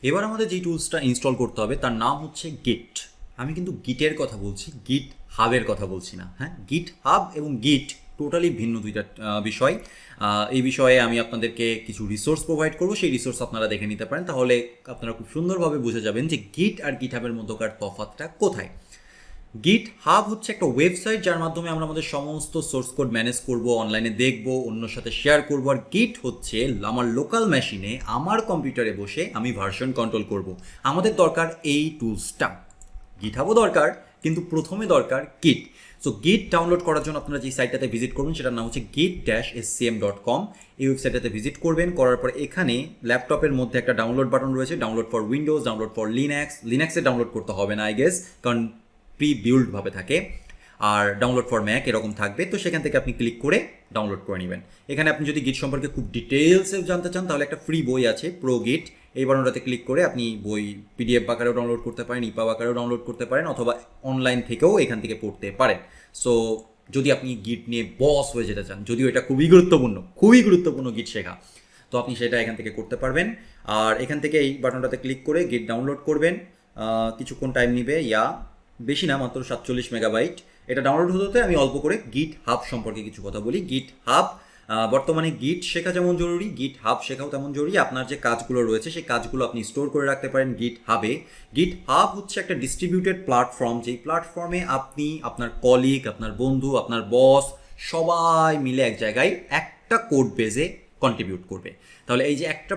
এবার আমাদের যে টুলসটা ইনস্টল করতে হবে তার নাম হচ্ছে গিট। আমি কিন্তু গিটের কথা বলছি, গিট হাবের কথা বলছি না। হ্যাঁ, গিট হাব এবং গিট টোটালি ভিন্ন দুইটা বিষয়। এই বিষয়ে আমি আপনাদেরকে কিছু রিসোর্স প্রোভাইড করবো, সেই রিসোর্স আপনারা দেখে নিতে পারেন, তাহলে আপনারা খুব সুন্দরভাবে বুঝে যাবেন যে গিট আর গিট হাবের মধ্যকার তফাৎটা কোথায়। গিট হাব হচ্ছে একটা ওয়েবসাইট যার মাধ্যমে আমরা আমাদের সমস্ত সোর্স কোড ম্যানেজ করব, অনলাইনে দেখব, অন্যর সাথে শেয়ার করব। আর গিট হচ্ছে আমার লোকাল মেশিনে আমার কম্পিউটারে বসে আমি ভার্সন কন্ট্রোল করব। আমাদের দরকার এই টুলসটা। গিট হাবও দরকার, কিন্তু প্রথমে দরকার গিট। সো গিট ডাউনলোড করার জন্য আপনারা যে সাইটটাতে ভিজিট করবেন সেটার নাম হচ্ছে git-scm.com। এই ওয়েবসাইটটাতে ভিজিট করবেন, করার পর এখানে ল্যাপটপের মধ্যে একটা ডাউনলোড বাটন রয়েছে, download for Windows, download for লিনাক্সে ডাউনলোড করতে হবে না আই গেস, কারণ প্রি বিল্ডভাবে থাকে। আর ডাউনলোড ফর ম্যাক এরকম থাকবে, তো সেখান থেকে আপনি ক্লিক করে ডাউনলোড করে নেবেন। এখানে আপনি যদি গিট সম্পর্কে খুব ডিটেলসে জানতে চান তাহলে একটা ফ্রি বই আছে, প্রো গিট। এই বাটনটাতে ক্লিক করে আপনি বই পিডিএফ আকারেও ডাউনলোড করতে পারেন, ইপাব আকারেও ডাউনলোড করতে পারেন, অথবা অনলাইন থেকেও এখান থেকে পড়তে পারেন। সো যদি আপনি গিট নিয়ে বস হয়ে যেতে চান, যদিও এটা খুবই গুরুত্বপূর্ণ গিট শেখা, তো আপনি সেটা এখান থেকে করতে পারবেন। আর এখান থেকে এই বাটনটাতে ক্লিক করে গিট ডাউনলোড করবেন। কিছুক্ষণ টাইম নিবে, বেশি না, মাত্র 47 মেগাবাইট। এটা ডাউনলোড হতে আমি অল্প করে গিট হাব সম্পর্কে কিছু কথা বলি। গিট হাব বর্তমানে গিট শেখা যেমন জরুরি, গিট হাব শেখাও তেমন জরুরি। আপনার যে কাজগুলো রয়েছে সেই কাজগুলো আপনি স্টোর করে রাখতে পারেন গিট হাবে। গিট হাব হচ্ছে একটা ডিস্ট্রিবিউটেড প্ল্যাটফর্ম, যেই প্ল্যাটফর্মে আপনি আপনার কলিগ, আপনার বন্ধু, আপনার বস সবাই মিলে এক জায়গায় একটা কোড বেজে কন্ট্রিবিউট করবে। তাহলে এই যে একটা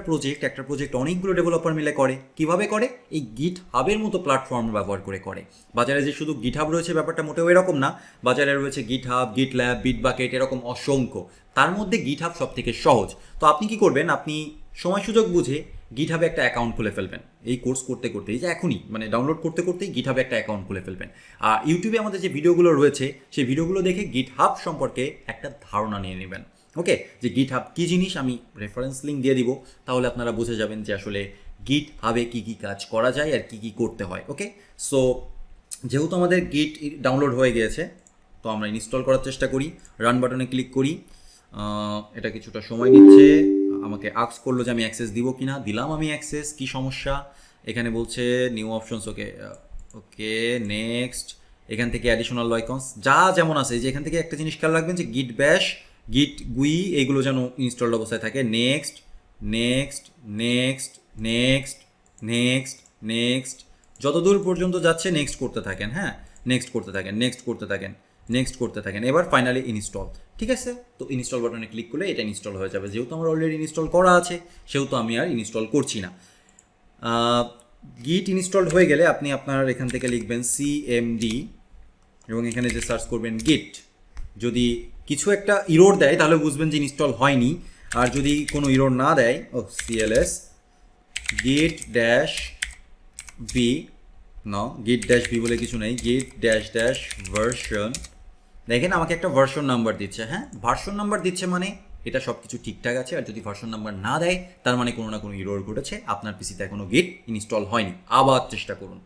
প্রজেক্ট অনেকগুলো ডেভেলপার মিলে করে, কিভাবে করে? এই গিট হাবের মতো প্ল্যাটফর্ম ব্যবহার করে। বাজারে যে শুধু গিট হাব রয়েছে ব্যাপারটা মোটেও এরকম না। বাজারে রয়েছে গিট হাব, গিট ল্যাব, বিটবাকেট, এরকম অসংখ্য। তার মধ্যে গিট হাব সব থেকে সহজ। তো আপনি কি করবেন, আপনি সময় সুযোগ বুঝে গিট হাবে একটা অ্যাকাউন্ট খুলে ফেলবেন। এই কোর্স করতেই যে এখনই মানে ডাউনলোড করতেই গিট হাবে একটা অ্যাকাউন্ট খুলে ফেলবেন। আর ইউটিউবে আমাদের যে ভিডিওগুলো রয়েছে সেই ভিডিওগুলো দেখে গিট হাব সম্পর্কে একটা ধারণা নিয়ে নেবেন। ওকে, যে গিট হাব কী জিনিস আমি রেফারেন্স লিঙ্ক দিয়ে দিব, তাহলে আপনারা বুঝে যাবেন যে আসলে গিট হাবে কী কী কাজ করা যায় আর কী কী করতে হয়। ওকে, সো যেহেতু আমাদের গিট ডাউনলোড হয়ে গিয়েছে, তো আমরা ইনস্টল করার চেষ্টা করি। রান বাটনে ক্লিক করি। এটা কিছুটা সময় নিচ্ছে। আমাকে আস্ক করলো যে আমি অ্যাক্সেস দিব কি না, দিলাম আমি অ্যাক্সেস। কি সমস্যা? এখানে বলছে নিউ অপশনস। Okay next. এখান থেকে অ্যাডিশনাল আইকনস যা যেমন আছে, যে এখান থেকে একটা জিনিস খেয়াল রাখবেন যে গিট ব্যাশ, গিট গুই এইগুলো যেন ইনস্টলড অবস্থায় থাকে। Next next next next next next, যতদূর পর্যন্ত যাচ্ছে নেক্সট করতে থাকেন। হ্যাঁ, নেক্সট করতে থাকেন। এবার ফাইনালি ইনস্টল। ঠিক আছে, তো ইনস্টল বাটনে ক্লিক করলে এটা ইনস্টল হয়ে যাবে। যেহেতু আমার অলরেডি ইনস্টল করা আছে সেহেতু আমি আর ইনস্টল করছি না। গিট ইনস্টল হয়ে গেলে আপনি আপনার এখান থেকে লিখবেন সিএমডি এবং এখানে যে সার্চ করবেন গিট। যদি কিছু একটা ইরোর দেয় তাহলে বুঝবেন যে ইনস্টল হয়নি। আর যদি কোনো ইরোর না দেয়, সিএলএস গিট ড্যাশ ভি, গিট ড্যাশ ভি বলে কিছু নেই, গিট ড্যাশ ড্যাশ ভার্সন। দেখেন আমাকে একটা ভার্সন নাম্বার দিচ্ছে। হ্যাঁ, ভার্সন নাম্বার দিচ্ছে মানে এটা সব কিছু ঠিকঠাক আছে। আর যদি ভার্সন নাম্বার না দেয় তার মানে কোনো না কোনো ইরোর ঘটেছে, আপনার পিসিতে এখনও গিট ইনস্টল হয়নি। আবার চেষ্টা করুন।